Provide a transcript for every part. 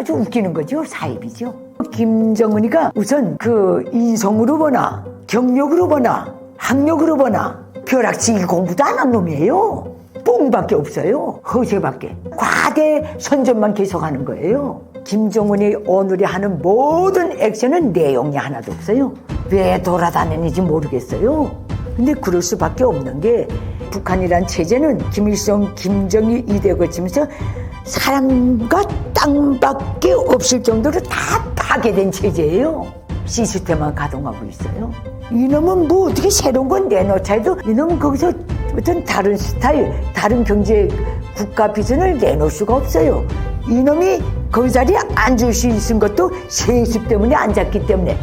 아주 웃기는 거죠. 사입이죠. 김정은이가 우선 그 인성으로 보나 경력으로 보나 학력으로 보나 벼락치기 공부도 안 한 놈이에요. 뽕밖에 없어요. 허세밖에. 과대 선전만 계속하는 거예요. 김정은이 오늘이 하는 모든 액션은 내용이 하나도 없어요. 왜 돌아다니는지 모르겠어요. 근데 그럴 수밖에 없는 게 북한이란 체제는 김일성, 김정일 이대 거치면서 사람과 땅밖에 없을 정도로 다 파괴된 체제예요. 시스템만 가동하고 있어요. 이놈은 뭐 어떻게 새로운 건 내놓자 해도 이놈은 거기서 어떤 다른 스타일, 다른 경제 국가 비전을 내놓을 수가 없어요. 이놈이 그 자리에 앉을 수 있은 것도 세습 때문에 앉았기 때문에.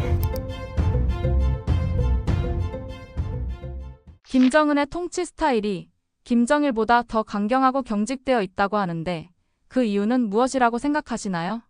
김정은의 통치 스타일이 김정일보다 더 강경하고 경직되어 있다고 하는데 그 이유는 무엇이라고 생각하시나요?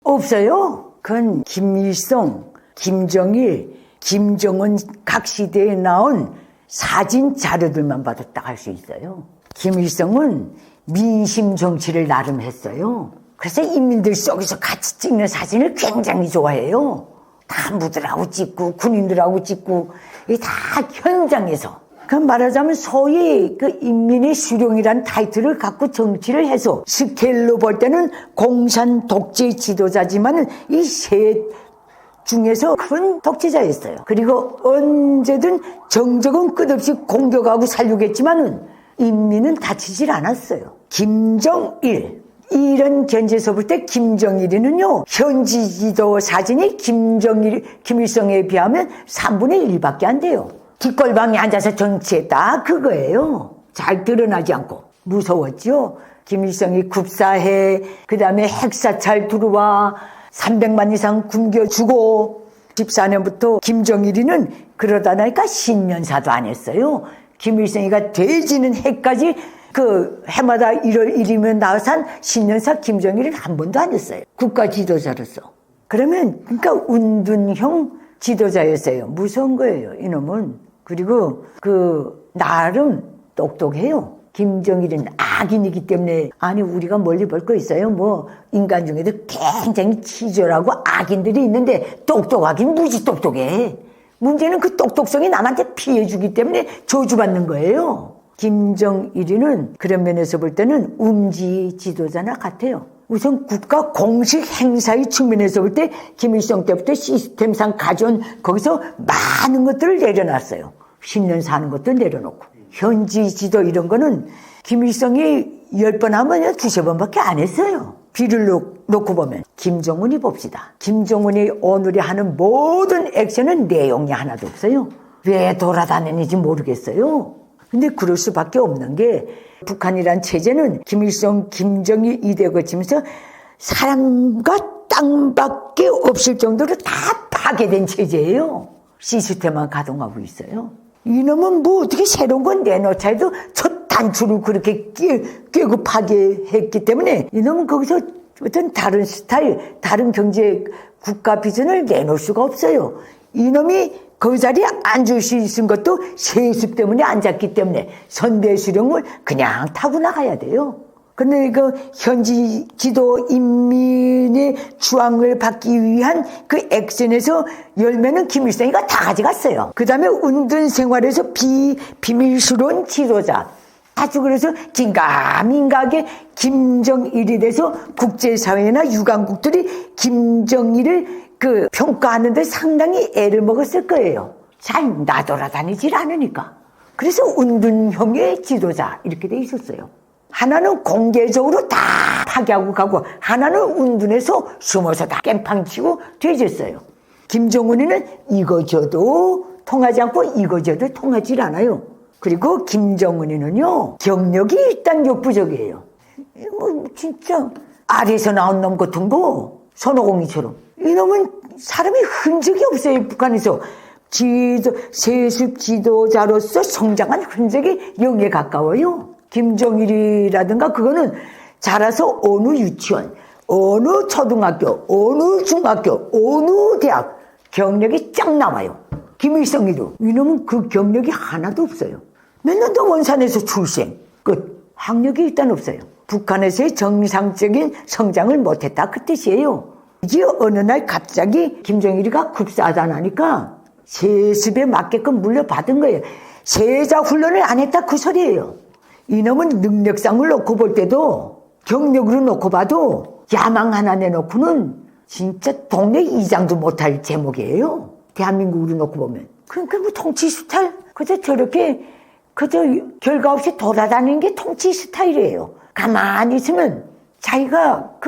없어요. 그건 김일성, 김정일, 김정은 각 시대에 나온 사진 자료들만 봐도 딱 알 수 있어요. 김일성은 민심 정치를 나름 했어요. 그래서 인민들 속에서 같이 찍는 사진을 굉장히 좋아해요. 간부들하고 찍고 군인들하고 찍고 이게 다 현장에서. 그 말하자면 소위 그 인민의 수령이라는 타이틀을 갖고 정치를 해서 스케일로 볼 때는 공산 독재 지도자지만 이 셋 중에서 큰 독재자였어요. 그리고 언제든 정적은 끝없이 공격하고 살려겠지만은 인민은 다치질 않았어요. 김정일. 이런 견제에서 볼 때 김정일이는요, 현지 지도 사진이 김일성에 비하면 3분의 1밖에 안 돼요. 뒷골방에 앉아서 정치했다. 그거예요. 잘 드러나지 않고. 무서웠죠. 김일성이 굽사해, 그 다음에 핵사찰 들어와, 300만 이상 굶겨주고, 14년부터 김정일이는 그러다 나니까 신년사도 안 했어요. 김일성이가 돼지는 해까지 그 해마다 1월 1일이면 나산 신년사 김정일은 한 번도 안 했어요. 국가 지도자로서. 그러면 그러니까 운둔형 지도자였어요. 무서운 거예요, 이놈은. 그리고 그 나름 똑똑해요. 김정일은 악인이기 때문에 아니 우리가 멀리 볼 거 있어요. 뭐 인간 중에도 굉장히 치졸하고 악인들이 있는데 똑똑하긴 무지 똑똑해. 문제는 그 똑똑성이 남한테 피해주기 때문에 저주받는 거예요. 김정일이는 그런 면에서 볼 때는 음지 지도자나 같아요. 우선 국가 공식 행사의 측면에서 볼 때 김일성 때부터 시스템상 가져온 거기서 많은 것들을 내려놨어요. 10년 사는 것도 내려놓고. 현지 지도 이런 거는 김일성이 10번 하면 2~3번밖에 안 했어요. 비를 놓고 보면. 김정은이 봅시다. 김정은이 오늘이 하는 모든 액션은 내용이 하나도 없어요. 왜 돌아다니는지 모르겠어요. 근데 그럴 수밖에 없는 게 북한이란 체제는 김일성, 김정일 이대 거치면서 사람과 땅밖에 없을 정도로 다 파괴된 체제예요. 시스템만 가동하고 있어요. 이놈은 뭐 어떻게 새로운 건 내놓자 해도 첫 단추를 그렇게 깨고 파괴했기 때문에 이놈은 거기서 어떤 다른 스타일, 다른 경제 국가 비전을 내놓을 수가 없어요. 이놈이 그 자리에 앉을 수 있은 것도 세습 때문에 앉았기 때문에 선대 수령을 그냥 타고 나가야 돼요. 근데 그 현지 지도 인민의 주황을 받기 위한 그 액션에서 열매는 김일성이가 다 가져갔어요. 그 다음에 운둔 생활에서 비밀스러운 지도자. 아주 그래서 긴가민가하게 김정일이 돼서 국제사회나 유관국들이 김정일을 그 평가하는데 상당히 애를 먹었을 거예요. 잘 나돌아다니질 않으니까. 그래서 운둔형의 지도자 이렇게 돼 있었어요. 하나는 공개적으로 다 파괴하고 가고 하나는 운둔해서 숨어서 다 깽판치고 뒤졌어요. 김정은이는 이거 줘도 통하지 않고 이거 줘도 통하질 않아요. 그리고 김정은이는요 경력이 일단 역부족이에요. 뭐 진짜 아래에서 나온 놈 같은 거 손오공이처럼 이놈은 사람이 흔적이 없어요. 북한에서 세습 지도자로서 성장한 흔적이 0에 가까워요. 김정일이라든가 그거는 자라서 어느 유치원, 어느 초등학교, 어느 중학교, 어느 대학 경력이 쫙 나와요. 김일성이도 이놈은 그 경력이 하나도 없어요. 몇 년도 원산에서 출생 끝. 학력이 일단 없어요. 북한에서의 정상적인 성장을 못했다 그 뜻이에요. 이게 어느 날 갑자기 김정일이가 급사하다니까 세습에 맞게끔 물려받은 거예요. 세자 훈련을 안 했다 그 소리예요. 이놈은 능력상을 놓고 볼 때도 경력으로 놓고 봐도 야망 하나 내놓고는 진짜 동네 이장도 못할 제목이에요. 대한민국으로 놓고 보면. 그러니까 뭐 통치 스타일 그저 저렇게 그저 결과 없이 돌아다니는 게 통치 스타일이에요. 가만히 있으면 자기가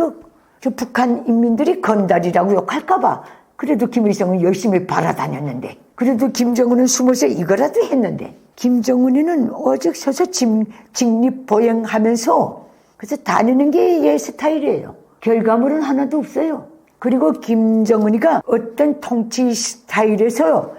저 북한 인민들이 건달이라고 욕할까봐 그래도 김일성은 열심히 바라다녔는데 그래도 김정은은 숨어서 이거라도 했는데 김정은이는 오직 서서 직립보행하면서 그래서 다니는 게 얘 스타일이에요. 결과물은 하나도 없어요. 그리고 김정은이가 어떤 통치 스타일에서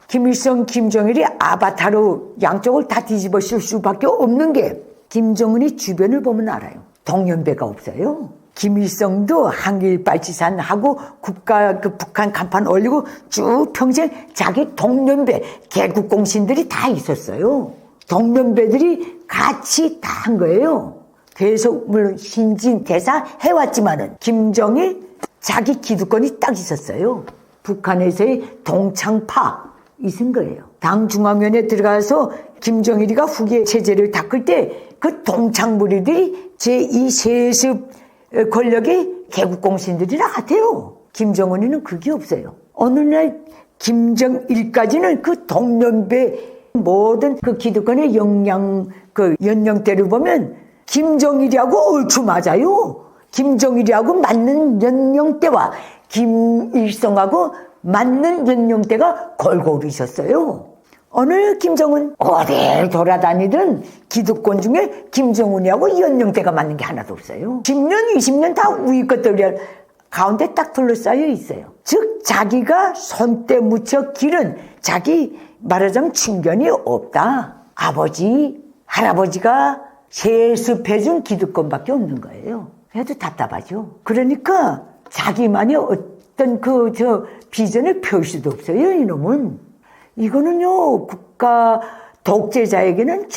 김일성, 김정일이 아바타로 양쪽을 다 뒤집어 쓸 수밖에 없는 게 김정은이 주변을 보면 알아요. 동년배가 없어요. 김일성도 항일발치산하고 국가 북한 간판 올리고 쭉 평생 자기 동년배 개국공신들이 다 있었어요. 동년배들이 같이 다 한 거예요. 계속 물론 신진대사 해왔지만은 김정일 자기 기득권이 딱 있었어요. 북한에서의 동창파 있은 거예요. 당 중앙위원회에 들어가서 김정일이가 후계 체제를 닦을 때 그 동창무리들이 제2 세습 권력의 개국공신들이라 같아요. 김정은이는 그게 없어요. 어느 날 김정일까지는 그 동년배 모든 그 기득권의 연령대를 보면 김정일이하고 얼추 맞아요. 김정일이하고 맞는 연령대와 김일성하고 맞는 연령대가 골고루 있었어요. 어느 김정은 어딜 돌아다니든 기득권 중에 김정은이하고 연령대가 맞는 게 하나도 없어요. 10년, 20년 다 우리 것들 가운데 딱 둘러싸여 있어요. 즉 자기가 손때 묻혀 기른 자기 말하자면 친견이 없다. 아버지, 할아버지가 세습해준 기득권밖에 없는 거예요. 그래도 답답하죠. 그러니까 자기만의 어떤 비전을 펼 수도 없어요, 이놈은. 이거는요, 국가 독재자에게는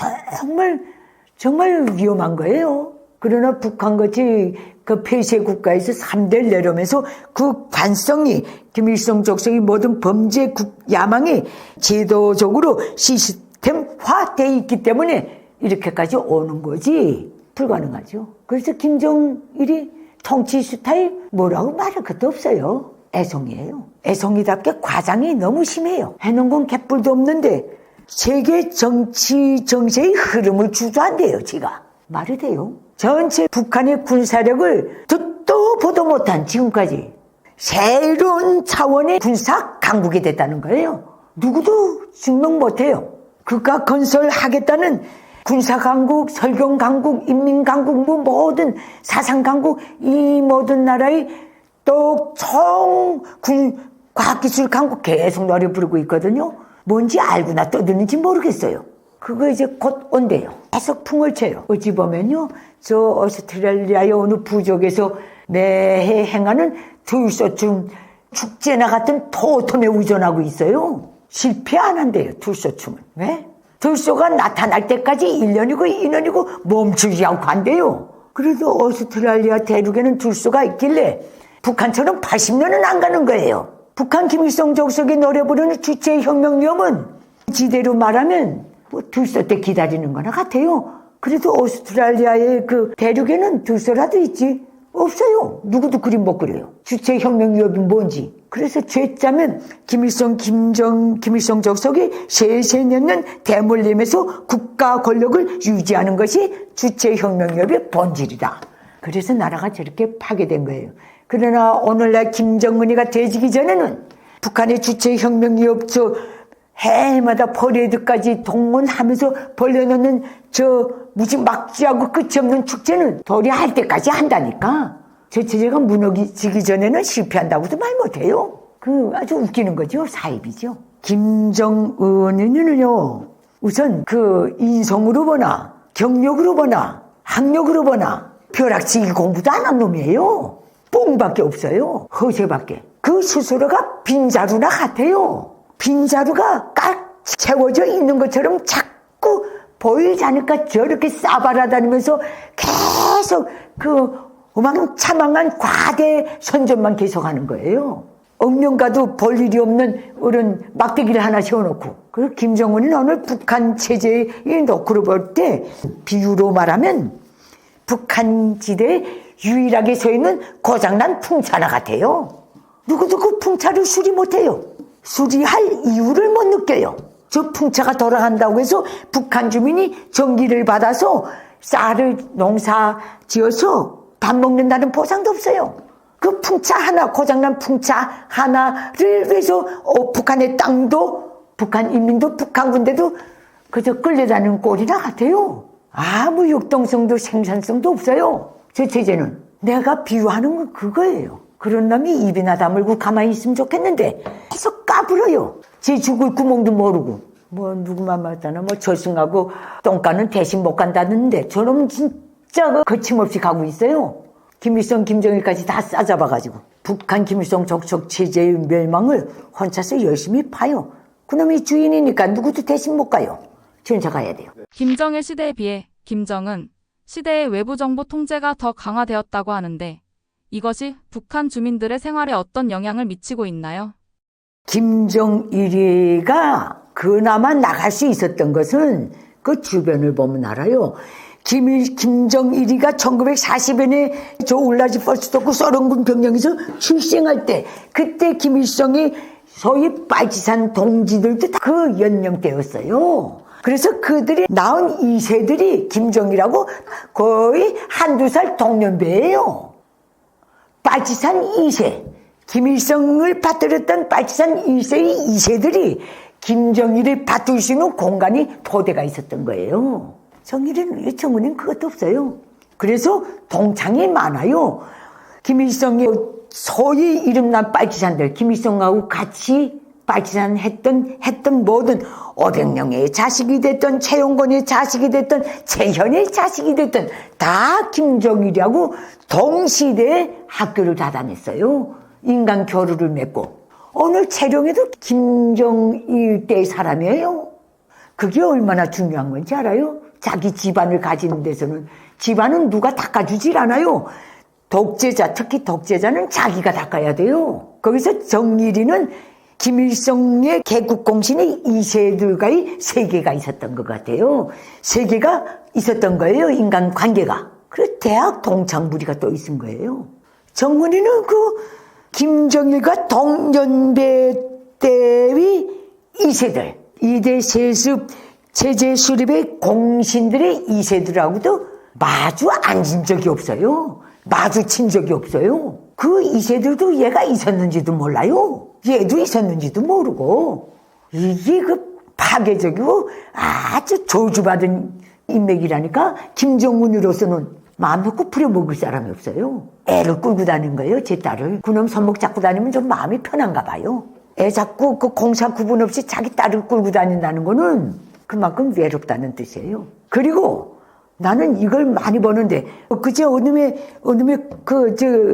정말 위험한 거예요. 그러나 북한같이 그 폐쇄 국가에서 3대를 내려오면서 그 관성이, 김일성 족속의 모든 범죄 야망이 제도적으로 시스템화되어 있기 때문에 이렇게까지 오는 거지. 불가능하죠. 그래서 김정일이 통치 스타일 뭐라고 말할 것도 없어요. 애송이에요. 애송이답게 과장이 너무 심해요. 해놓은 건 개뿔도 없는데 세계 정치 정세의 흐름을 주도한대요. 지가. 말이 돼요. 전체 북한의 군사력을 듣도 보도 못한 지금까지 새로운 차원의 군사 강국이 됐다는 거예요. 누구도 증명 못해요. 그가 건설하겠다는 군사강국, 설경강국, 인민강국, 모든 사상강국, 이 모든 나라의 또 과학기술강국 계속 노래 부르고 있거든요. 뭔지 알고나 떠드는지 모르겠어요. 그거 이제 곧 온대요. 계속 풍을 쳐요. 어찌 보면요, 저 오스트레일리아의 어느 부족에서 매해 행하는 둘소춤 축제나 같은 토톰에 의존하고 있어요. 실패 안 한대요, 둘소춤은. 왜? 들소가 나타날 때까지 1년이고 2년이고 멈추지 않고 한대요. 그래도 오스트레일리아 대륙에는 들소가 있길래 북한처럼 80년은 안 가는 거예요. 북한 김일성 족속이 노래 부르는 주체혁명위험은 지대로 말하면 들소 때 기다리는 거나 같아요. 그래도 오스트레일리아의 그 대륙에는 들소라도 있지. 없어요. 누구도 그림 못 그려요. 주체혁명위협이 뭔지. 그래서 죄짜면 김일성 족속이 세세년년 대물림에서 국가 권력을 유지하는 것이 주체혁명위협의 본질이다. 그래서 나라가 저렇게 파괴된 거예요. 그러나 오늘날 김정은이가 되지기 전에는 북한의 주체혁명위협 해마다 퍼레이드까지 동원하면서 벌려놓는 무슨 막지하고 끝이 없는 축제는 도리 할 때까지 한다니까. 저 체제가 무너지기 전에는 실패한다고도 말 못해요. 아주 웃기는 거죠. 사입이죠. 김정은은요, 우선 인성으로 보나, 경력으로 보나, 학력으로 보나, 벼락치기 공부도 안 한 놈이에요. 뽕밖에 없어요. 허세밖에. 그 스스로가 빈자루나 같아요. 빈자루가 꽉 채워져 있는 것처럼 자꾸 보이지 않을까 저렇게 싸바라다니면서 계속 그 어망차망한 과대 선전만 계속하는 거예요. 억령가도 볼 일이 없는 어른 막대기를 하나 세워놓고, 그리고 김정은이 오늘 북한 체제에 놓고 볼 때 비유로 말하면 북한 지대에 유일하게 서 있는 고장난 풍차나 같아요. 누구도 그 풍차를 수리 못해요. 수리할 이유를 못 느껴요. 저 풍차가 돌아간다고 해서 북한 주민이 전기를 받아서 쌀을 농사 지어서 밥 먹는다는 보장도 없어요. 그 풍차 하나, 고장난 풍차 하나를 위해서 북한의 땅도, 북한 인민도, 북한 군대도 그저 끌려다니는 꼴이나 같아요. 아무 융통성도 생산성도 없어요. 저 체제는. 내가 비유하는 건 그거예요. 그런 놈이 입이나 다물고 가만히 있으면 좋겠는데 계속 까불어요. 제 죽을 구멍도 모르고. 뭐 누구만 맞잖아. 뭐 저승하고 똥가는 대신 못 간다는데 저놈 진짜 거침없이 가고 있어요. 김일성, 김정일까지 다 싸잡아가지고 북한 김일성 적적 체제의 멸망을 혼자서 열심히 파요. 그놈이 주인이니까 누구도 대신 못 가요. 전차 가야 돼요. 김정일 시대에 비해 김정은 시대의 외부 정보 통제가 더 강화되었다고 하는데 이것이 북한 주민들의 생활에 어떤 영향을 미치고 있나요? 김정일이가 그나마 나갈 수 있었던 것은 그 주변을 보면 알아요. 김정일이가 1940년에 저 울라지 퍼스토크 소련군 병력에서 출생할 때 그때 김일성이 소위 빨치산 동지들도 다 그 연령대였어요. 그래서 그들이 낳은 2세들이 김정일하고 거의 한두 살 동년배예요. 빨치산 2세, 김일성을 받들었던 빨치산 1세의 2세들이 김정일을 받들 수 있는 공간이 도대가 있었던 거예요. 정은은 그것도 없어요. 그래서 동창이 많아요. 김일성이 소위 이름난 빨치산들, 김일성하고 같이 빨치산 했던 모든 500명의 자식이 됐던, 최용건의 자식이 됐던, 최현의 자식이 됐던 다 김정일이하고 동시대에 학교를 다 다녔어요. 인간 교류를 맺고. 오늘 채령에도 김정일 때의 사람이에요. 그게 얼마나 중요한 건지 알아요? 자기 집안을 가지는 데서는 집안은 누가 닦아주질 않아요. 독재자, 특히 독재자는 자기가 닦아야 돼요. 거기서 정일이는 김일성의 개국공신이 2세들과의 세계가 있었던 것 같아요. 세계가 있었던 거예요, 인간관계가. 그래서 대학 동창부리가 또 있은 거예요. 정은이는 그 김정일과 동년배 때의 2세들, 이대 세습 체제 수립의 공신들의 2세들하고도 마주 앉은 적이 없어요. 마주친 적이 없어요. 그 2세들도 얘가 있었는지도 몰라요. 얘도 있었는지도 모르고. 이게 그 파괴적이고 아주 저주받은 인맥이라니까. 김정은으로서는 마음 놓고 부려먹을 사람이 없어요. 애를 끌고 다니는 거예요, 제 딸을. 그놈 손목 잡고 다니면 좀 마음이 편한가 봐요. 애 자꾸 그 공사 구분 없이 자기 딸을 끌고 다닌다는 거는 그만큼 외롭다는 뜻이에요. 그리고 나는 이걸 많이 보는데, 그제 어느새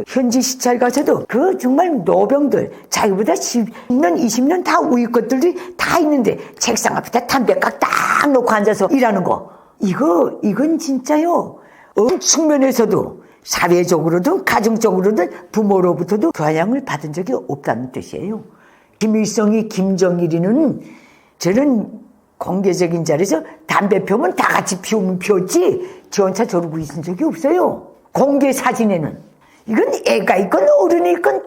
현지 시찰 가서도 그 정말 노병들, 자기보다 10년, 20년 다 우위 것들이 다 있는데, 책상 앞에다 담배깍 딱 놓고 앉아서 일하는 거. 이건 진짜요. 어느 측면에서도, 사회적으로든, 가정적으로든, 부모로부터도 교양을 받은 적이 없다는 뜻이에요. 김일성이, 김정일이는 저는 공개적인 자리에서 담배 피우면 다 같이 피우면 피웠지 저 혼자 저러고 있은 적이 없어요. 공개 사진에는. 이건 애가 있건 어른이 있건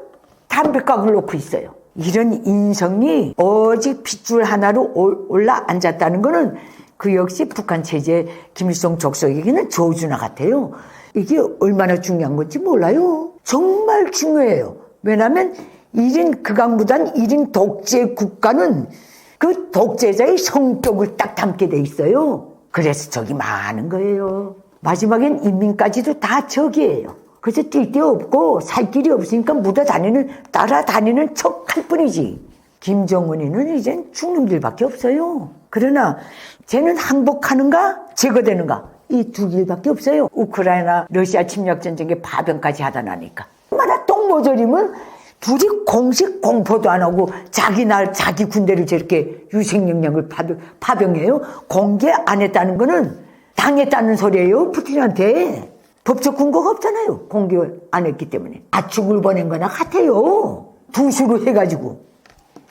담배각을 놓고 있어요. 이런 인성이 오직 핏줄 하나로 올라 앉았다는 거는 그 역시 북한 체제 김일성 족속에게는 저주나 같아요. 이게 얼마나 중요한 건지 몰라요. 정말 중요해요. 왜냐하면 1인 극악무단 1인 독재 국가는 그 독재자의 성격을 딱 담게 돼 있어요. 그래서 적이 많은 거예요. 마지막엔 인민까지도 다 적이에요. 그래서 뛸 데 없고 살 길이 없으니까 따라다니는 척 할 뿐이지. 김정은이는 이젠 죽는들밖에 없어요. 그러나 쟤는 항복하는가 제거되는가 이 두 길밖에 없어요. 우크라이나 러시아 침략전쟁에 파병까지 하다 나니까. 얼마나 똥모조리면 둘이 공식 공포도 안 하고 자기 군대를 저렇게 유생영령을 파병해요. 공개 안 했다는 거는 당했다는 소리예요, 푸틴한테. 법적 근거가 없잖아요. 공개 안 했기 때문에. 압축을 보낸 거나 같아요. 두 수로 해가지고.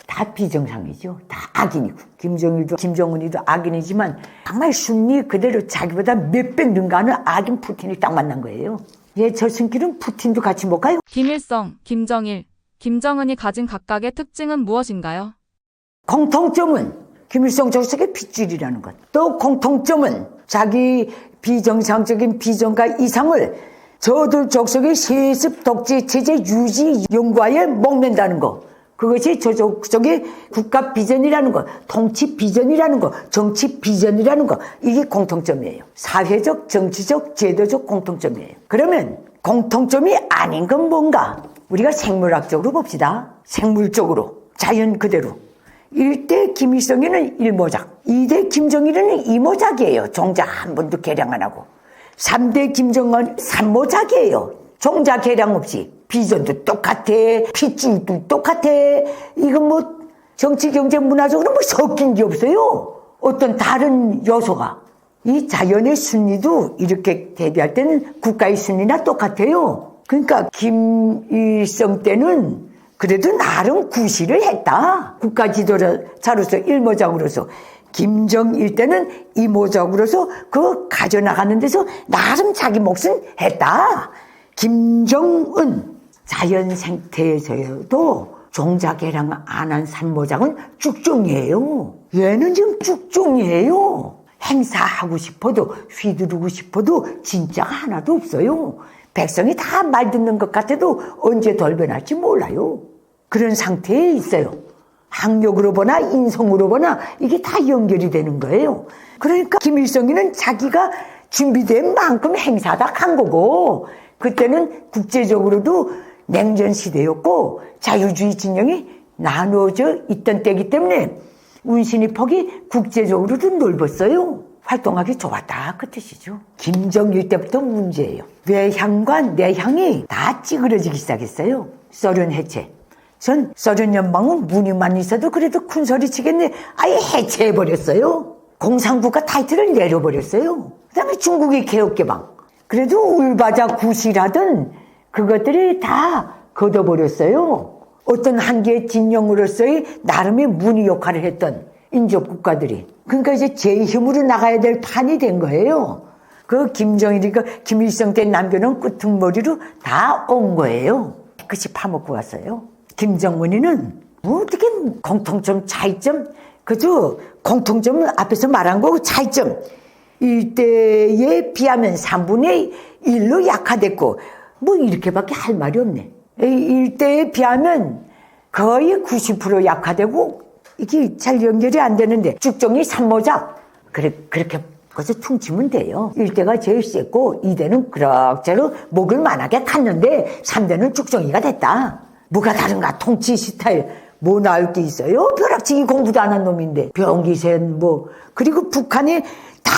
다 비정상이죠. 다 악인이고. 김정일도 김정은이도 악인이지만 정말 순리 그대로 자기보다 몇백 능가하는 악인 푸틴이 딱 만난 거예요. 예, 저 승길은 푸틴도 같이 못 가요. 김일성, 김정일, 김정은이 가진 각각의 특징은 무엇인가요? 공통점은 김일성 주석의 핏줄이라는 것. 또 공통점은 자기 비정상적인 비정가 이상을 저들 족속의 세습 독재 체제 유지 연구하에 목맨다는 거. 그것이 저 족속의 국가 비전이라는 거, 통치 비전이라는 거, 정치 비전이라는 거. 이게 공통점이에요. 사회적, 정치적, 제도적 공통점이에요. 그러면 공통점이 아닌 건 뭔가? 우리가 생물학적으로 봅시다. 생물적으로. 자연 그대로. 1대 김일성이는 1모작, 2대 김정일은 2모작이에요. 종자 한 번도 개량 안 하고. 3대 김정은 3모작이에요. 종자 개량 없이. 비전도 똑같아, 핏줄도 똑같아. 이건 뭐 정치, 경제, 문화적으로 뭐 섞인 게 없어요. 어떤 다른 요소가. 이 자연의 순리도 이렇게 대비할 때는 국가의 순리나 똑같아요. 그러니까 김일성 때는 그래도 나름 구실을 했다. 국가 지도자로서 1모작으로서. 김정일 때는 2모작으로서 그 가져나가는 데서 나름 자기 몫은 했다. 김정은 자연 생태에서도 종자 개량 안 한 3모작은 쭉종이에요. 얘는 지금 쭉종이에요. 행사하고 싶어도 휘두르고 싶어도 진짜가 하나도 없어요. 백성이 다 말 듣는 것 같아도 언제 돌변할지 몰라요. 그런 상태에 있어요. 학력으로 보나 인성으로 보나 이게 다 연결이 되는 거예요. 그러니까 김일성이는 자기가 준비된 만큼 행사다 간 거고, 그때는 국제적으로도 냉전 시대였고 자유주의 진영이 나누어져 있던 때이기 때문에 운신의 폭이 국제적으로도 넓었어요. 활동하기 좋았다 그 뜻이죠. 김정일 때부터 문제예요. 외향과 내향이 다 찌그러지기 시작했어요. 소련 해체. 전 소련 연방은 문의만 있어도 그래도 큰 소리 치겠네. 아예 해체해버렸어요. 공산국가 타이틀을 내려버렸어요. 그 다음에 중국의 개혁개방. 그래도 울바자 구실하던 그것들이 다 걷어버렸어요. 어떤 한계의 진영으로서의 나름의 문의 역할을 했던 인접 국가들이. 그러니까 이제 제 힘으로 나가야 될 판이 된 거예요. 그 김정일이가 김일성 때 남겨놓은 끄트머리로 다 온 거예요. 깨끗이 파먹고 왔어요. 김정은이는 뭐 어떻게 공통점, 차이점, 그저 공통점은 앞에서 말한 거고 차이점. 일대에 비하면 3분의 1로 약화됐고 뭐 이렇게밖에 할 말이 없네. 일대에 비하면 거의 90% 약화되고 이게 잘 연결이 안 되는데 쭉정이 3모작 그렇게 거기서 퉁치면 돼요. 1대가 제일 셌고 2대는 그럭저럭 목을 만하게 갔는데 3대는 쭉정이가 됐다. 뭐가 다른가? 통치 스타일 뭐 나을 게 있어요? 벼락치기 공부도 안 한 놈인데 병기센 뭐. 그리고 북한이 다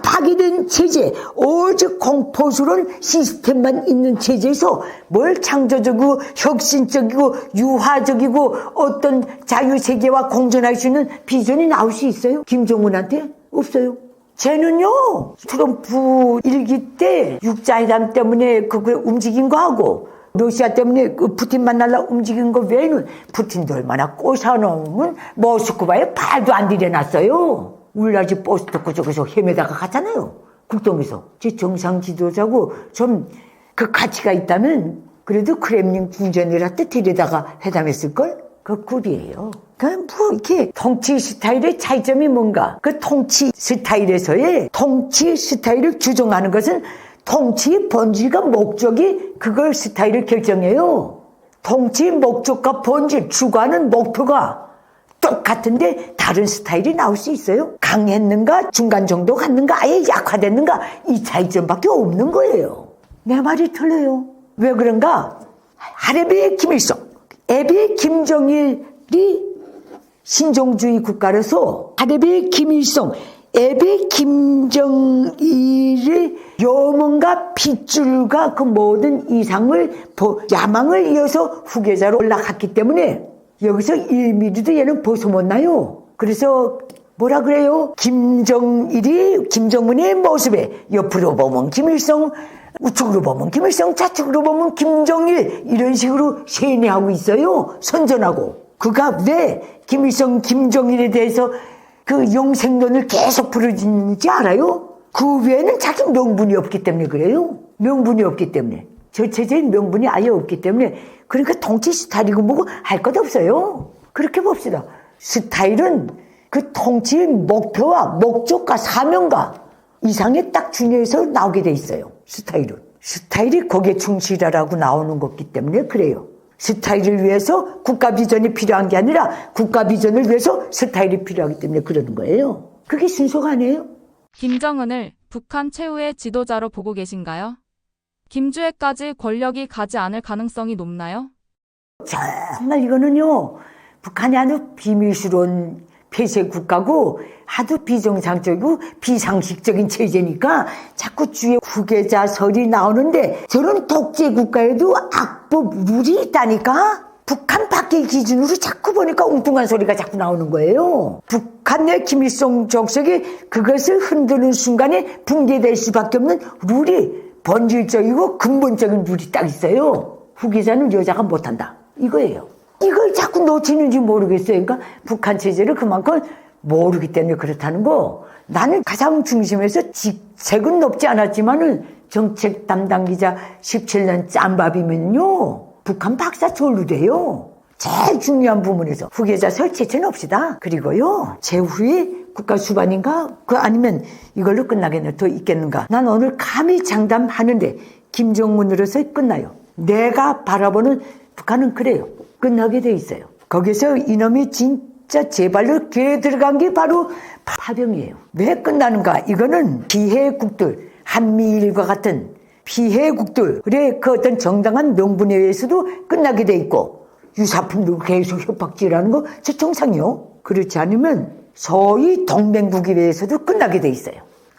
파괴된 체제, 오직 공포스러운 시스템만 있는 체제에서 뭘 창조적이고 혁신적이고 유화적이고 어떤 자유세계와 공존할 수 있는 비전이 나올 수 있어요? 김정은한테? 없어요. 쟤는요, 트럼프 일기 때 육자회담 때문에 그걸 움직인 거 하고 러시아 때문에 그 푸틴 만나려 움직인 거 외에는 푸틴도 얼마나 꼬셔놓으면 모스크바에 발도 안 들여놨어요. 울라지 버스 타고 저기서 헤매다가 갔잖아요. 국동에서. 제 정상 지도자고 좀 그 가치가 있다면 그래도 크렘린 궁전이라 때 데려다가 회담했을걸? 그 꿀이에요. 그러니까 뭐 이렇게 통치 스타일의 차이점이 뭔가? 그 통치 스타일에서의 통치 스타일을 규정하는 것은 통치의 본질과 목적이 그걸 스타일을 결정해요. 통치 목적과 본질, 추구하는 목표가 똑같은데 다른 스타일이 나올 수 있어요? 강했는가, 중간 정도 갔는가, 아예 약화됐는가, 이 차이점밖에 없는 거예요. 내 말이 틀려요. 왜 그런가? 하레비의 김일성, 애비의 김정일이 신종주의 국가라서 하레비의 김일성, 애비의 김정일의 염원과 핏줄과 그 모든 이상을 야망을 이어서 후계자로 올라갔기 때문에 여기서 1mm도 얘는 벗어 못 나요. 그래서 뭐라 그래요? 김정은의 모습에 옆으로 보면 김일성, 우측으로 보면 김일성, 좌측으로 보면 김정일 이런 식으로 세뇌하고 있어요. 선전하고. 그가 왜 김일성, 김정일에 대해서 그 영생론을 계속 부르짖는지 알아요? 그 외에는 자기 명분이 없기 때문에 그래요. 명분이 없기 때문에. 저체제인 명분이 아예 없기 때문에. 그러니까 통치 스타일이고 뭐고 할 것 없어요. 그렇게 봅시다. 스타일은 그 통치의 목표와 목적과 사명과 이상에 딱 준해서 나오게 돼 있어요. 스타일은. 스타일이 거기에 충실하라고 나오는 거기 때문에 그래요. 스타일을 위해서 국가 비전이 필요한 게 아니라 국가 비전을 위해서 스타일이 필요하기 때문에 그러는 거예요. 그게 순서가 아니에요. 김정은을 북한 최후의 지도자로 보고 계신가요? 김주애까지 권력이 가지 않을 가능성이 높나요? 정말 이거는요, 북한이 아주 비밀스러운 폐쇄 국가고 하도 비정상적이고 비상식적인 체제니까 자꾸 주의 후계자설이 나오는데 저런 독재 국가에도 악법 룰이 있다니까? 북한 밖의 기준으로 자꾸 보니까 엉뚱한 소리가 자꾸 나오는 거예요. 북한 내 김일성 정석이 그것을 흔드는 순간에 붕괴될 수밖에 없는 룰이 본질적이고 근본적인 룰이 딱 있어요. 후계자는 여자가 못한다. 이거예요. 이걸 자꾸 놓치는지 모르겠어요. 그러니까 북한 체제를 그만큼 모르기 때문에 그렇다는 거. 나는 가장 중심에서 직책은 높지 않았지만은 정책 담당 기자 17년 짬밥이면요. 북한 박사 졸루돼요. 제일 중요한 부분에서 후계자 설치체는 없시다. 그리고요. 제후에 국가 수반인가? 그 아니면 이걸로 끝나겠네. 더 있겠는가? 난 오늘 감히 장담하는데 김정은으로서 끝나요. 내가 바라보는 북한은 그래요. 끝나게 돼 있어요. 거기서 이놈이 진짜 제 발로 기어 들어간 게 바로 파병이에요. 왜 끝나는가? 이거는 피해국들, 한미일과 같은 피해국들의 그 어떤 정당한 명분에 의해서도 끝나게 돼 있고 유사품도 계속 협박질하는 거 저 정상이요. 그렇지 않으면 소위 동맹국에 대해서도 끝나게 돼 있어요.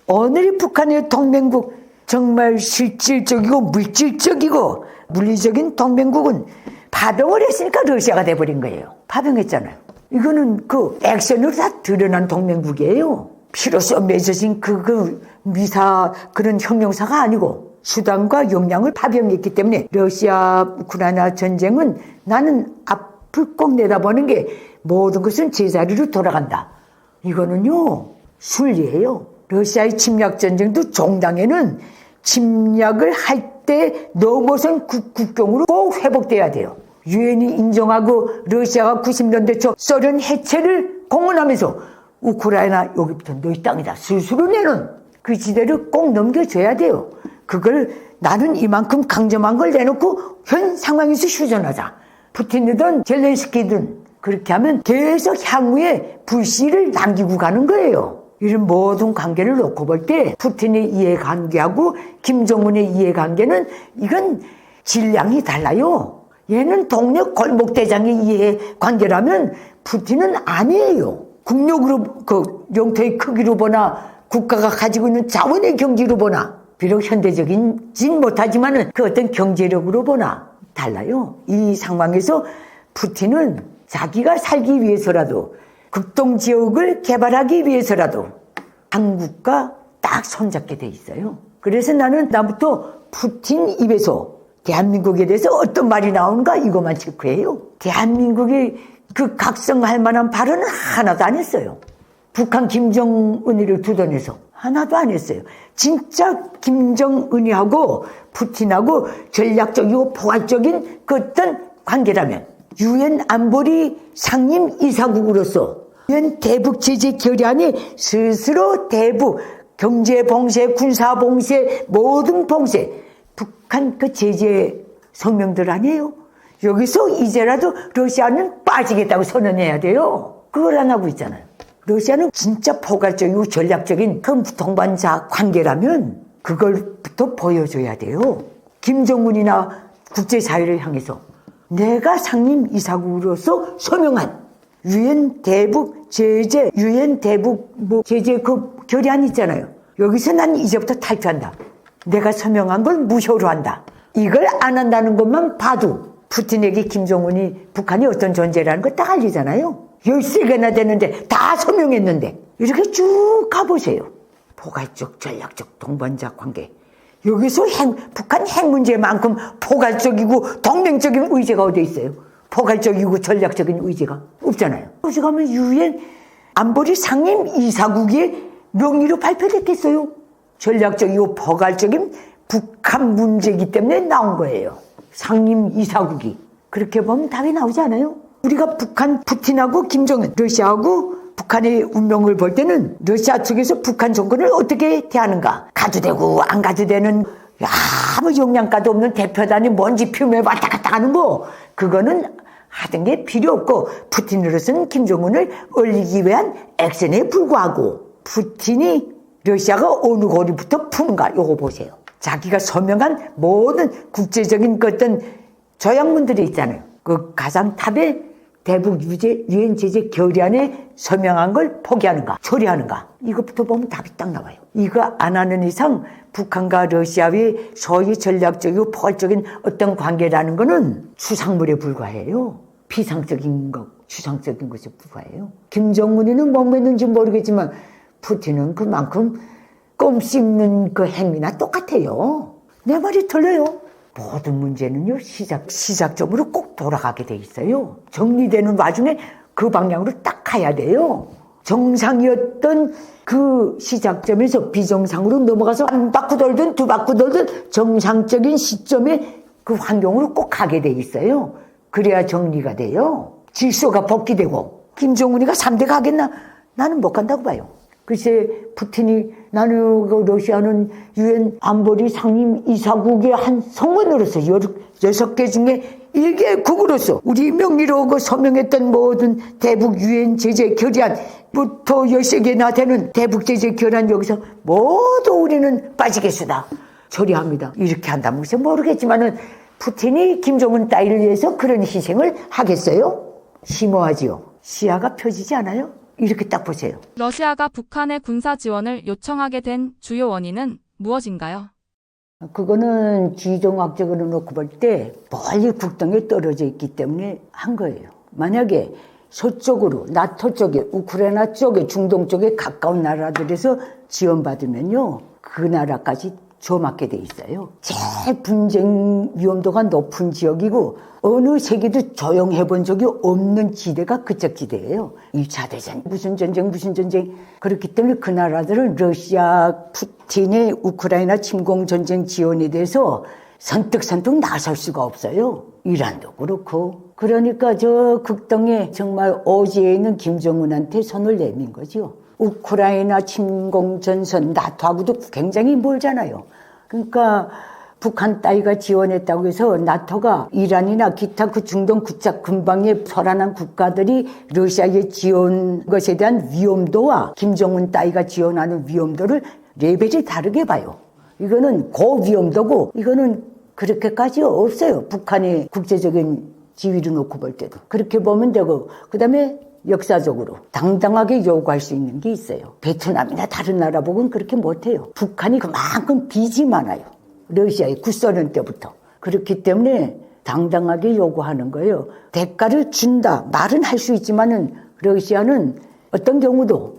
오늘의 북한의 동맹국 정말 실질적이고 물질적이고 물리적인 동맹국은 파병을 했으니까 러시아가 돼버린 거예요. 파병했잖아요. 이거는 그 액션으로 다 드러난 동맹국이에요. 피로써 맺어진 그 미사 그런 혁명사가 아니고 수단과 역량을 파병했기 때문에 러시아 우크라이나 전쟁은 나는 앞을 꼭 내다보는 게 모든 것은 제자리로 돌아간다. 이거는요 순리예요. 러시아의 침략 전쟁도 종당에는 침략을 할 때 넘어선 국경으로 꼭 회복돼야 돼요. 유엔이 인정하고 러시아가 90년대 초 소련 해체를 공언하면서 우크라이나 여기부터 너희 땅이다 스스로 내놓은 그 지대를 꼭 넘겨줘야 돼요. 그걸 나는 이만큼 강점한 걸 내놓고 현 상황에서 휴전하자. 푸틴이든 젤렌스키든 그렇게 하면 계속 향후에 불씨를 남기고 가는 거예요. 이런 모든 관계를 놓고 볼 때 푸틴의 이해관계하고 김정은의 이해관계는 이건 질량이 달라요. 얘는 동네 골목대장의 이해관계라면 푸틴은 아니에요. 국력으로 그 영토의 크기로 보나 국가가 가지고 있는 자원의 경지로 보나 비록 현대적인진 못하지만은 그 어떤 경제력으로 보나 달라요. 이 상황에서 푸틴은 자기가 살기 위해서라도 극동지역을 개발하기 위해서라도 한국과 딱 손잡게 돼 있어요. 그래서 나는 나부터 푸틴 입에서 대한민국에 대해서 어떤 말이 나오는가 이것만 체크해요. 대한민국이 그 각성할 만한 발언은 하나도 안 했어요. 북한 김정은이를 두던해서 하나도 안 했어요. 진짜 김정은이하고 푸틴하고 전략적이고 포괄적인 그 어떤 관계라면 유엔 안보리 상임 이사국으로서 유엔 대북 제재 결의안이 스스로 대북 경제 봉쇄, 군사 봉쇄, 모든 봉쇄 북한 그 제재 성명들 아니에요? 여기서 이제라도 러시아는 빠지겠다고 선언해야 돼요. 그걸 안 하고 있잖아요. 러시아는 진짜 포괄적이고 전략적인 그 동반자 관계라면 그걸부터 보여줘야 돼요. 김정은이나 국제사회를 향해서 내가 상임 이사국으로서 서명한 유엔 대북 제재, 유엔 대북 제재 그 결의안 있잖아요. 여기서 난 이제부터 탈퇴한다. 내가 서명한 걸 무효로 한다. 이걸 안 한다는 것만 봐도 푸틴에게 김정은이 북한이 어떤 존재라는 거 딱 알리잖아요. 13개나 되는데 다 서명했는데 이렇게 쭉 가보세요. 포괄적 전략적 동반자 관계 여기서 북한 핵 문제만큼 포괄적이고 동맹적인 의제가 어디 있어요? 포괄적이고 전략적인 의제가 없잖아요. 오죽하면 유엔 안보리 상임 이사국의 명의로 발표됐겠어요? 전략적이고 포괄적인 북한 문제이기 때문에 나온 거예요. 상임 이사국이. 그렇게 보면 답이 나오지 않아요? 우리가 북한 푸틴하고 김정은, 러시아하고 북한의 운명을 볼 때는 러시아 측에서 북한 정권을 어떻게 대하는가. 가도 되고 안 가도 되는 아무 영양가도 없는 대표단이 먼지 피우며 왔다 갔다 하는 거, 그거는 하던 게 필요 없고, 푸틴으로서는 김정은을 올리기 위한 액션에 불과하고, 푸틴이 러시아가 어느 고리부터 푸는가, 요거 보세요. 자기가 서명한 모든 국제적인 그 어떤 조약문들이 있잖아요. 그 가상탑에 대북 유엔 제재 결의안에 서명한 걸 포기하는가, 처리하는가. 이것부터 보면 답이 딱 나와요. 이거 안 하는 이상 북한과 러시아의 소위 전략적이고 포괄적인 어떤 관계라는 거는 추상물에 불과해요. 피상적인 것, 추상적인 것에 불과해요. 김정은이는 뭐했는지 모르겠지만 푸틴은 그만큼 껌 씹는 그 행위나 똑같아요. 내 말이 틀려요. 모든 문제는요, 시작점으로 꼭 돌아가게 돼 있어요. 정리되는 와중에 그 방향으로 딱 가야 돼요. 정상이었던 그 시작점에서 비정상으로 넘어가서 한 바퀴 돌든 두 바퀴 돌든 정상적인 시점에 그 환경으로 꼭 가게 돼 있어요. 그래야 정리가 돼요. 질서가 복귀되고. 김정은이가 3대 가겠나? 나는 못 간다고 봐요. 글쎄, 푸틴이 나는 그 러시아는 유엔 안보리 상임 이사국의 한 성원으로서 6개 중에 1개국으로서 우리 명의로 그 서명했던 모든 대북 유엔 제재 결의안부터 13개나 되는 대북 제재 결의안 여기서 모두 우리는 빠지겠수다. 처리합니다. 이렇게 한다면 글쎄 모르겠지만은 푸틴이 김정은 따위를 위해서 그런 희생을 하겠어요? 심오하지요. 시야가 펴지지 않아요? 이렇게 딱 보세요. 러시아가 북한의 군사 지원을 요청하게 된 주요 원인은 무엇인가요? 그거는 지정학적으로 놓고 볼 때 멀리 국경에 떨어져 있기 때문에 한 거예요. 만약에 서쪽으로 나토 쪽에, 우크라이나 쪽에, 중동 쪽에 가까운 나라들에서 지원받으면요, 그 나라까지 조맞게 돼 있어요. 제일 분쟁 위험도가 높은 지역이고 어느 세계도 조용해 본 적이 없는 지대가 그쪽 지대예요. 2차 대전, 무슨 전쟁. 그렇기 때문에 그 나라들은 러시아 푸틴의 우크라이나 침공 전쟁 지원에 대해서 선뜻 나설 수가 없어요. 이란도 그렇고. 그러니까 저 극동에 정말 오지에 있는 김정은한테 손을 내민 거죠. 우크라이나 침공 전선, 나토하고도 굉장히 멀잖아요. 그러니까 북한 따위가 지원했다고 해서 나토가 이란이나 기타 그 중동 구짝 근방에 설안한 국가들이 러시아에 지원 것에 대한 위험도와 김정은 따위가 지원하는 위험도를 레벨이 다르게 봐요. 이거는 고위험도고 이거는 그렇게까지 없어요. 북한의 국제적인 지위를 놓고 볼 때도. 그렇게 보면 되고, 그 다음에 역사적으로 당당하게 요구할 수 있는 게 있어요. 베트남이나 다른 나라 보고는 그렇게 못해요. 북한이 그만큼 빚이 많아요. 러시아의 구소련 때부터. 그렇기 때문에 당당하게 요구하는 거예요. 대가를 준다. 말은 할 수 있지만은 러시아는 어떤 경우도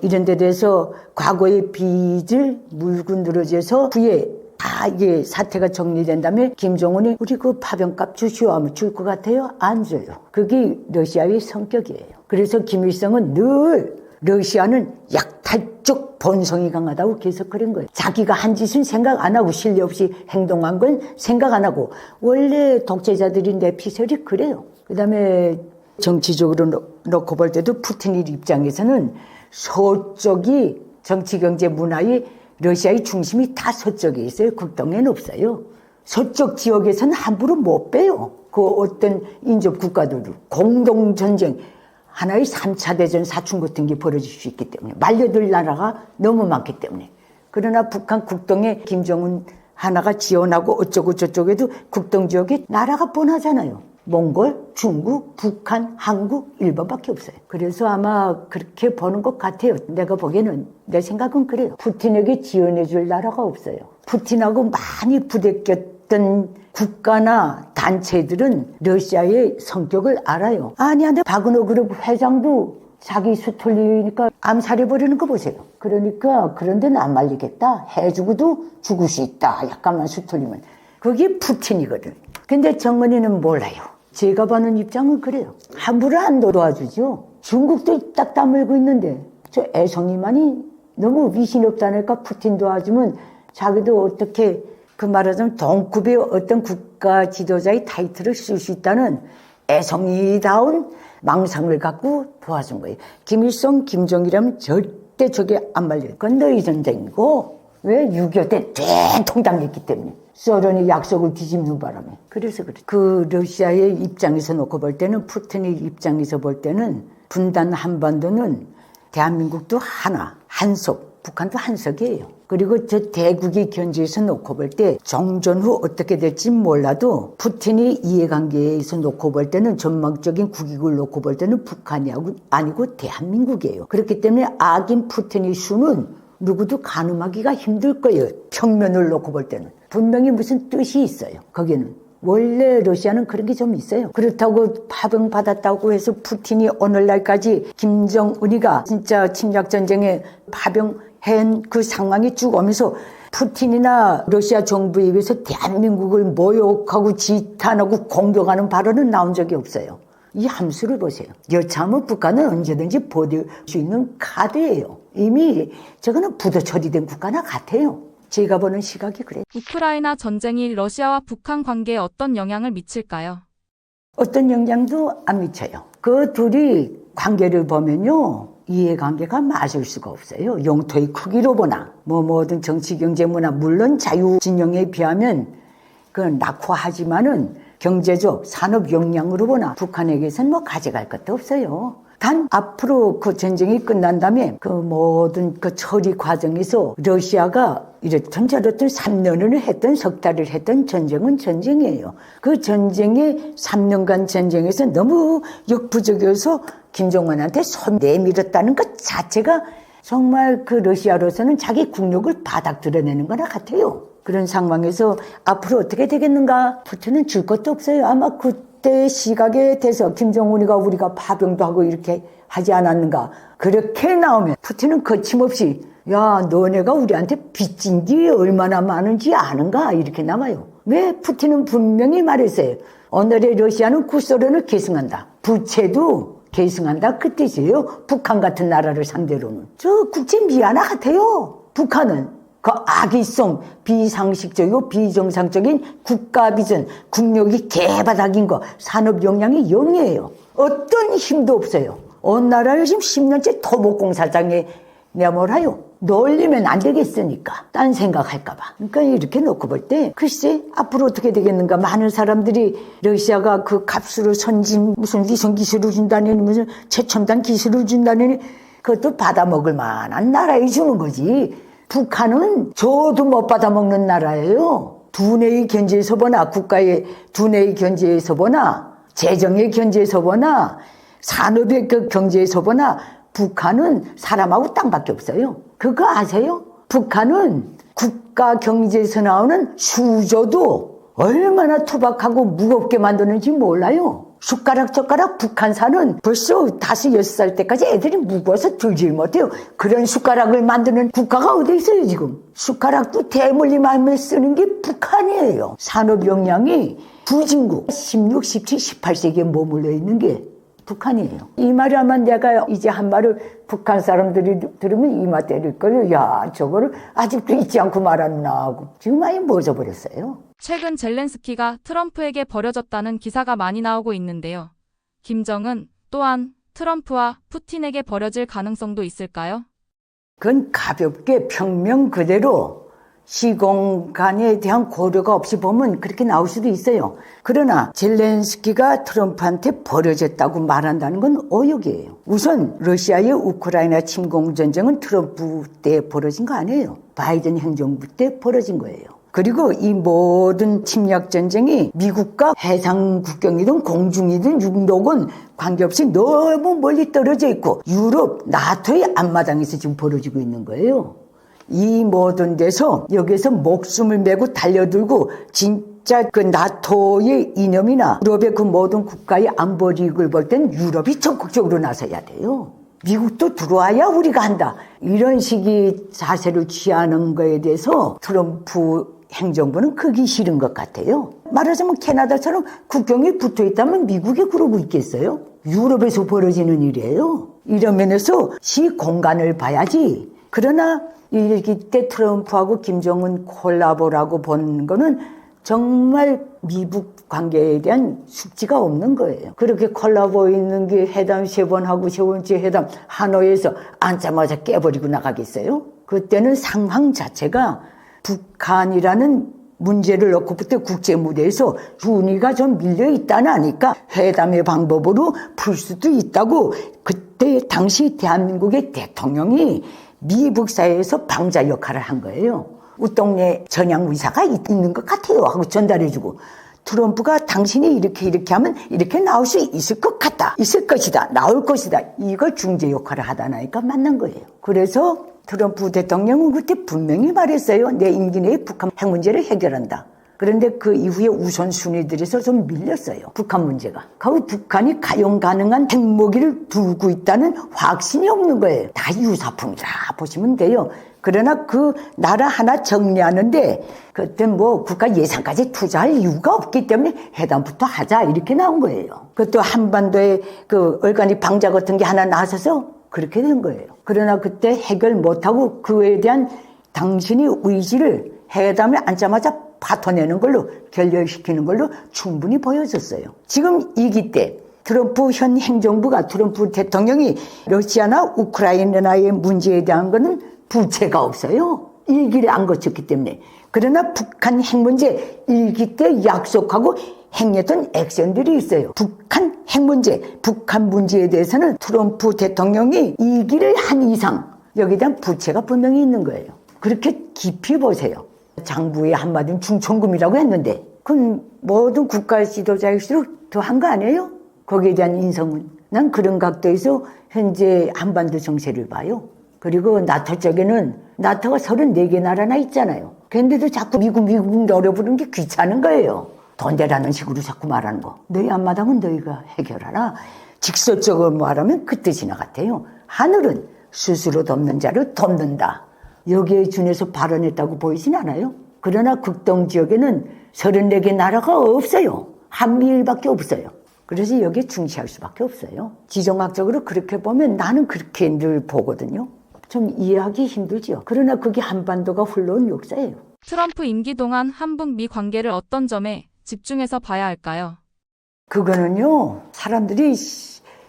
이런 데 대해서 과거의 빚을 물고 늘어져서 후에 다 이게 사태가 정리된 다음에 김정은이 우리 그 파병값 주시오 하면 줄 것 같아요? 안 줘요. 그게 러시아의 성격이에요. 그래서 김일성은 늘 러시아는 약탈적 본성이 강하다고 계속 그런 거예요. 자기가 한 짓은 생각 안 하고 신뢰 없이 행동한 건 생각 안 하고. 원래 독재자들이 내피셜이 그래요. 그 다음에 정치적으로 놓고 볼 때도 푸틴 입장에서는 서쪽이 정치, 경제, 문화의 러시아의 중심이 다 서쪽에 있어요. 극동에는 없어요. 서쪽 지역에서는 함부로 못 빼요. 그 어떤 인접 국가들도. 공동전쟁, 하나의 3차 대전 사춘 같은 게 벌어질 수 있기 때문에. 말려들 나라가 너무 많기 때문에. 그러나 북한 국동에 김정은 하나가 지원하고 어쩌고 저쩌고에도 국동 지역에 나라가 뻔하잖아요. 몽골, 중국, 북한, 한국, 일본밖에 없어요. 그래서 아마 그렇게 보는 것 같아요. 내가 보기에는, 내 생각은 그래요. 푸틴에게 지원해줄 나라가 없어요. 푸틴하고 많이 부대꼈던 국가나 단체들은 러시아의 성격을 알아요. 아니, 박은호 그룹 회장도 자기 수틀리니까 암살해버리는 거 보세요. 그러니까 그런 데는 안 말리겠다. 해주고도 죽을 수 있다. 약간만 수틀리면. 그게 푸틴이거든. 근데 정은이는 몰라요. 제가 보는 입장은 그래요. 함부로 안 도와주죠. 중국도 딱 다물고 있는데 저 애송이만이 너무 위신 없다니까 푸틴 도와주면 자기도 어떻게 그 말하자면 동급의 어떤 국가 지도자의 타이틀을 쓸 수 있다는 애송이다운 망상을 갖고 도와준 거예요. 김일성, 김정일이라면 절대 저게 안 말려요. 그건 너희 전쟁이고 왜 6.25 때 대통 당했기 때문에 소련이 약속을 뒤집는 바람에 그래서 그래. 그 러시아의 입장에서 놓고 볼 때는 푸틴의 입장에서 볼 때는 분단 한반도는 대한민국도 하나 한속 북한도 한석이에요. 그리고 저 대국의 견지에서 놓고 볼 때 정전 후 어떻게 될지 몰라도 푸틴이 이해관계에서 놓고 볼 때는 전망적인 국익을 놓고 볼 때는 북한이 아니고 대한민국이에요. 그렇기 때문에 악인 푸틴의 수는 누구도 가늠하기가 힘들 거예요. 평면을 놓고 볼 때는. 분명히 무슨 뜻이 있어요. 거기는. 원래 러시아는 그런 게 좀 있어요. 그렇다고 파병 받았다고 해서 푸틴이 오늘날까지 김정은이가 진짜 침략전쟁에 파병한 그 상황이 쭉 오면서 푸틴이나 러시아 정부에 의해서 대한민국을 모욕하고 지탄하고 공격하는 발언은 나온 적이 없어요. 이 함수를 보세요. 여차하면 북한은 언제든지 버틸 수 있는 카드예요. 이미 저거는 부도 처리된 국가나 같아요. 제가 보는 시각이 그래요. 우크라이나 전쟁이 러시아와 북한 관계에 어떤 영향을 미칠까요? 어떤 영향도 안 미쳐요. 그 둘이 관계를 보면요. 이해관계가 맞을 수가 없어요. 용토의 크기로 보나 뭐든 정치, 경제, 문화 물론 자유진영에 비하면 그건 낙후하지만은 경제적, 산업 역량으로 보나 북한에게서는 뭐 가져갈 것도 없어요. 단 앞으로 그 전쟁이 끝난 다음에 그 모든 그 처리 과정에서 러시아가 이렇든 저렇든 3년을 했던 석 달을 했던 전쟁은 전쟁이에요. 그 전쟁의 3년간 전쟁에서 너무 역부족이어서 김정은한테 손 내밀었다는 것 자체가 정말 그 러시아로서는 자기 국력을 바닥 드러내는 거나 같아요. 그런 상황에서 앞으로 어떻게 되겠는가? 푸틴은 줄 것도 없어요. 아마 그때 시각에 대해서 김정은이가 우리가 파병도 하고 이렇게 하지 않았는가? 그렇게 나오면 푸틴은 거침없이 야, 너네가 우리한테 빚진 게 얼마나 많은지 아는가? 이렇게 남아요. 왜? 푸틴은 분명히 말했어요. 오늘의 러시아는 구소련을 계승한다. 부채도 계승한다. 그 뜻이에요. 북한 같은 나라를 상대로는. 저 국제 미안하 같아요. 북한은. 그 악의성, 비상식적이고 비정상적인 국가 비전, 국력이 개바닥인 거, 산업 역량이 0이에요. 어떤 힘도 없어요. 온 나라를 지금 10년째 토목공사장에 내몰아요. 놀리면 안 되겠으니까. 딴 생각할까봐. 그러니까 이렇게 놓고 볼 때, 글쎄, 앞으로 어떻게 되겠는가. 많은 사람들이 러시아가 그 값으로 선진, 무슨 위성 기술을 준다느니, 무슨 최첨단 기술을 준다느니, 그것도 받아먹을 만한 나라에 주는 거지. 북한은 줘도 못 받아먹는 나라예요. 두뇌의 견제에서 보나 국가의 두뇌의 견제에서 보나 재정의 견제에서 보나 산업의 그 경제에서 보나 북한은 사람하고 땅밖에 없어요. 그거 아세요? 북한은 국가 경제에서 나오는 수조도 얼마나 투박하고 무겁게 만드는지 몰라요. 숟가락 젓가락 북한산은 벌써 5, 6살 때까지 애들이 무거워서 들질 못해요. 그런 숟가락을 만드는 국가가 어디 있어요 지금. 숟가락도 대물림하며 쓰는 게 북한이에요. 산업 역량이 후진국 16, 17, 18세기에 머물러 있는 게 북한이에요. 이 말이 아마 내가 이제 한 말을 북한 사람들이 들으면 이마 때릴 거예요. 야, 저거를 아직도 잊지 않고 말하나 하고. 지금 많이 멎어버렸어요. 최근 젤렌스키가 트럼프에게 버려졌다는 기사가 많이 나오고 있는데요. 김정은 또한 트럼프와 푸틴에게 버려질 가능성도 있을까요? 그건 가볍게 평명 그대로 시공간에 대한 고려가 없이 보면 그렇게 나올 수도 있어요. 그러나 젤렌스키가 트럼프한테 버려졌다고 말한다는 건 오역이에요. 우선 러시아의 우크라이나 침공전쟁은 트럼프 때 벌어진 거 아니에요. 바이든 행정부 때 벌어진 거예요. 그리고 이 모든 침략전쟁이 미국과 해상 국경이든 공중이든 육로건 관계없이 너무 멀리 떨어져 있고 유럽, 나토의 앞마당에서 지금 벌어지고 있는 거예요. 이 모든 데서 여기에서 목숨을 메고 달려들고 진짜 그 나토의 이념이나 유럽의 그 모든 국가의 안보 리그를 볼 땐 유럽이 적극적으로 나서야 돼요. 미국도 들어와야 우리가 한다. 이런 식의 자세를 취하는 거에 대해서 트럼프 행정부는 그게 싫은 것 같아요. 말하자면 캐나다처럼 국경이 붙어 있다면 미국이 그러고 있겠어요? 유럽에서 벌어지는 일이에요. 이런 면에서 시 공간을 봐야지. 그러나 이때 트럼프하고 김정은 콜라보라고 본 거는 정말 미국 관계에 대한 숙지가 없는 거예요. 그렇게 콜라보 있는 게 회담 3번 하고 3번째 회담 하노이에서 앉자마자 깨버리고 나가겠어요? 그때는 상황 자체가 북한이라는 문제를 놓고 그때 국제 무대에서 순위가 좀 밀려 있다는 아니까 회담의 방법으로 풀 수도 있다고 그때 당시 대한민국의 대통령이 미국 사회에서 방자 역할을 한 거예요. 우동네 전향 의사가 있는 것 같아요 하고 전달해주고 트럼프가 당신이 이렇게 하면 이렇게 나올 수 있을 것 같다. 있을 것이다. 나올 것이다. 이걸 중재 역할을 하다 나니까 만난 거예요. 그래서 트럼프 대통령은 그때 분명히 말했어요. 내 임기 내에 북한 핵 문제를 해결한다. 그런데 그 이후에 우선순위들에서 좀 밀렸어요. 북한 문제가. 그 북한이 가용 가능한 핵무기를 두고 있다는 확신이 없는 거예요. 다 유사품이라 보시면 돼요. 그러나 그 나라 하나 정리하는데 그때 뭐 국가 예산까지 투자할 이유가 없기 때문에 회담부터 하자 이렇게 나온 거예요. 그것도 한반도에 그 얼간이 방자 같은 게 하나 나서서 그렇게 된 거예요. 그러나 그때 해결 못하고 그에 대한 당신의 의지를 회담에 앉자마자 파토내는 걸로 결렬시키는 걸로 충분히 보여줬어요. 지금 이기 때 트럼프 현 행정부가 트럼프 대통령이 러시아나 우크라이나의 문제에 대한 거는 부채가 없어요. 일기를 안 거쳤기 때문에. 그러나 북한 핵 문제 일기 때 약속하고 행했던 액션들이 있어요. 북한 핵 문제, 북한 문제에 대해서는 트럼프 대통령이 일기를 한 이상 여기에 대한 부채가 분명히 있는 거예요. 그렇게 깊이 보세요. 장부의 한마디는 중천금이라고 했는데 그건 모든 국가 지도자일수록 더한 거 아니에요? 거기에 대한 인성은. 난 그런 각도에서 현재 한반도 정세를 봐요. 그리고 나토 쪽에는 나토가 34개 나라나 있잖아요. 그런데도 자꾸 미국 노려부르는 게 귀찮은 거예요. 돈 대라는 식으로 자꾸 말하는 거. 너희 앞마당은 너희가 해결하라. 직설적으로 말하면 그 뜻이나 같아요. 하늘은 스스로 돕는 자를 돕는다. 여기에 준해서 발언했다고 보이진 않아요. 그러나 극동 지역에는 34개 나라가 없어요. 한미일밖에 없어요. 그래서 여기에 중시할 수밖에 없어요. 지정학적으로 그렇게 보면 나는 그렇게 늘 보거든요. 좀 이해하기 힘들죠. 그러나 그게 한반도가 흘러온 역사예요. 트럼프 임기 동안 한북미 관계를 어떤 점에 집중해서 봐야 할까요? 그거는요, 사람들이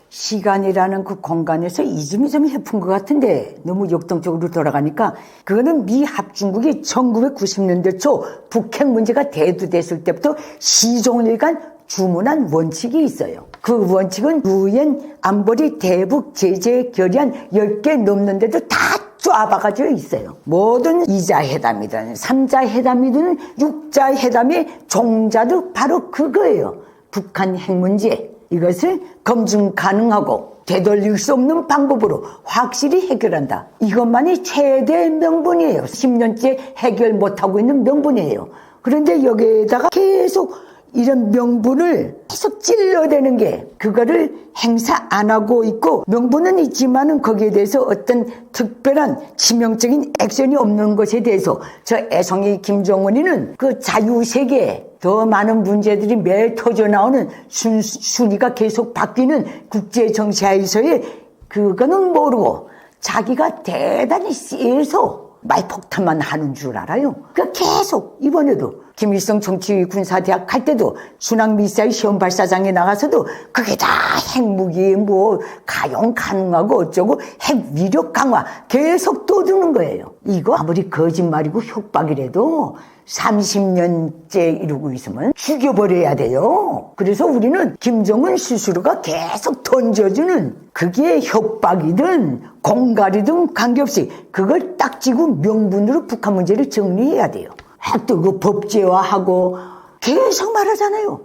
시간이라는 그 공간에서 이즘이 좀 해픈 것 같은데 너무 역동적으로 돌아가니까 그거는 미 합중국이 1990년대 초 북핵 문제가 대두됐을 때부터 시종일관 주문한 원칙이 있어요. 그 원칙은 유엔 안보리 대북 제재 결의안 10개 넘는데도 다 쫙박아져 있어요. 모든 2자 회담이든 3자 회담이든 6자 회담의 종자도 바로 그거예요. 북한 핵 문제. 이것을 검증 가능하고 되돌릴 수 없는 방법으로 확실히 해결한다. 이것만이 최대의 명분이에요. 10년째 해결 못하고 있는 명분이에요. 그런데 여기에다가 계속 이런 명분을 계속 찔러대는 게 그거를 행사 안 하고 있고 명분은 있지만은 거기에 대해서 어떤 특별한 치명적인 액션이 없는 것에 대해서 저 애송이 김정은이는 그 자유세계에 더 많은 문제들이 매일 터져나오는 순위가 계속 바뀌는 국제정세하에서의 그거는 모르고 자기가 대단히 세서 말폭탄만 하는 줄 알아요. 그 계속 이번에도 김일성 정치군사대학 갈 때도 순항미사일 시험 발사장에 나가서도 그게 다 핵무기 뭐 가용 가능하고 어쩌고 핵 위력 강화 계속 떠드는 거예요. 이거 아무리 거짓말이고 협박이라도 30년째 이러고 있으면 죽여버려야 돼요. 그래서 우리는 김정은 스스로가 계속 던져주는 그게 협박이든 공갈이든 관계없이 그걸 딱 쥐고 명분으로 북한 문제를 정리해야 돼요. 핵도 그 법제화하고 계속 말하잖아요.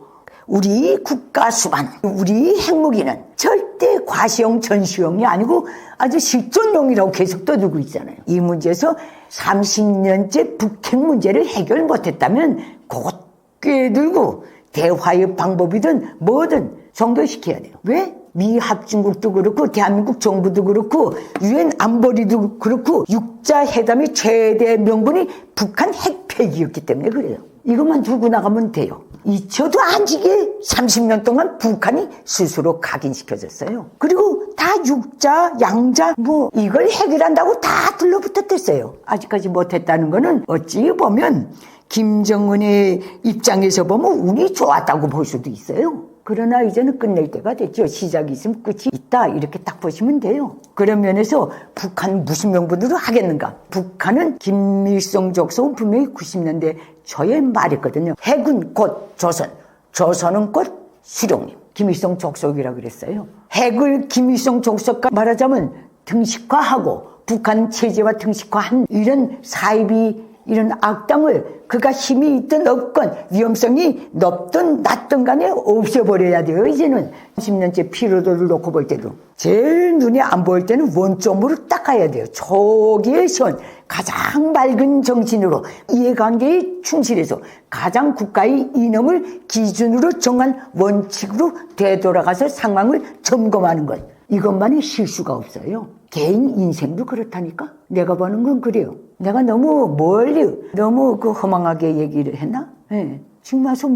우리 국가 수반, 우리 핵무기는 절대 과시용, 전시용이 아니고 아주 실존용이라고 계속 떠들고 있잖아요. 이 문제에서 30년째 북핵 문제를 해결 못했다면 그것 꿰들고 대화의 방법이든 뭐든 종결시켜야 돼요. 왜? 미합중국도 그렇고 대한민국 정부도 그렇고 유엔 안보리도 그렇고 육자 회담의 최대 명분이 북한 핵폐기였기 때문에 그래요. 이것만 두고 나가면 돼요. 잊혀도 안 지게 30년 동안 북한이 스스로 각인시켜졌어요. 그리고 다 육자, 양자 이걸 해결한다고 다 들러붙었댔어요. 아직까지 못했다는 거는 어찌 보면 김정은의 입장에서 보면 운이 좋았다고 볼 수도 있어요. 그러나 이제는 끝낼 때가 됐죠. 시작이 있으면 끝이 있다 이렇게 딱 보시면 돼요. 그런 면에서 북한 무슨 명분으로 하겠는가. 북한은 김일성 족속은 분명히 90년대 초에 말했거든요. 핵은 곧 조선, 조선은 곧 수령님. 김일성 족속이라고 그랬어요. 핵을 김일성 족속과 말하자면 등식화하고 북한 체제와 등식화한 이런 사입이 이런 악당을 그가 힘이 있든 없건 위험성이 높든 낮든 간에 없애버려야 돼요. 이제는 30년째 피로도를 놓고 볼 때도 제일 눈에 안 보일 때는 원점으로 닦아야 돼요. 초기의 선 가장 맑은 정신으로 이해관계에 충실해서 가장 국가의 이념을 기준으로 정한 원칙으로 되돌아가서 상황을 점검하는 것. 이것만이 실수가 없어요. 개인 인생도 그렇다니까. 내가 보는 건 그래요. 내가 너무 멀리 너무 허망하게 얘기를 했나? 네. 지금 와서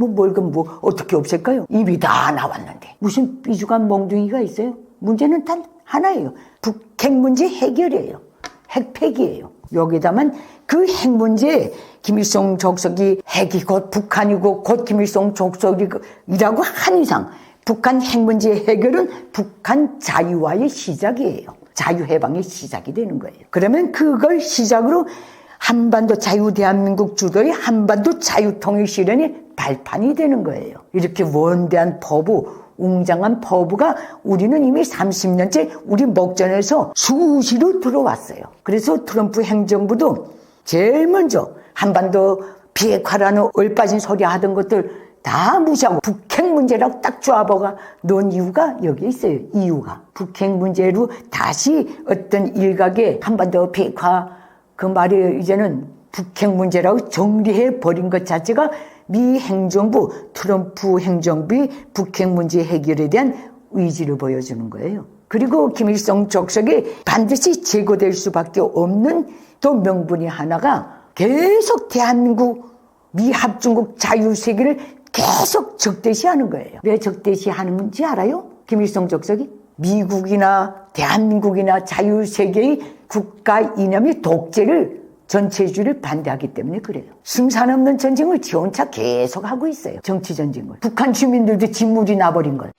어떻게 없앨까요? 입이 다 나왔는데 무슨 삐죽한 몽둥이가 있어요? 문제는 단 하나예요. 북핵 문제 해결이에요. 핵 폐기예요. 여기다만 그 핵 문제 김일성 족속이 핵이 곧 북한이고 곧 김일성 족속이라고 한 이상 북한 핵 문제 해결은 북한 자유화의 시작이에요. 자유해방의 시작이 되는 거예요. 그러면 그걸 시작으로 한반도 자유 대한민국 주도의 한반도 자유통일 실현의 발판이 되는 거예요. 이렇게 원대한 포부, 웅장한 포부가 우리는 이미 30년째 우리 목전에서 수시로 들어왔어요. 그래서 트럼프 행정부도 제일 먼저 한반도 비핵화라는 얼빠진 소리 하던 것들 다 무시하고 북핵 문제라고 딱 조합어가 놓은 이유가 여기에 있어요. 이유가 북핵 문제로 다시 어떤 일각의 한반도 비핵화 그 말이 이제는 북핵 문제라고 정리해 버린 것 자체가 미 행정부 트럼프 행정부의 북핵 문제 해결에 대한 의지를 보여주는 거예요. 그리고 김일성 족속이 반드시 제거될 수밖에 없는 또 명분이 하나가 계속 대한민국 미합중국 자유세계를 계속 적대시하는 거예요. 왜 적대시하는지 알아요? 김일성 족속이 미국이나 대한민국이나 자유세계의 국가 이념의 독재를 전체주의를 반대하기 때문에 그래요. 승산 없는 전쟁을 지 혼자 계속 하고 있어요. 정치 전쟁을. 북한 주민들도 진물이 나버린 걸.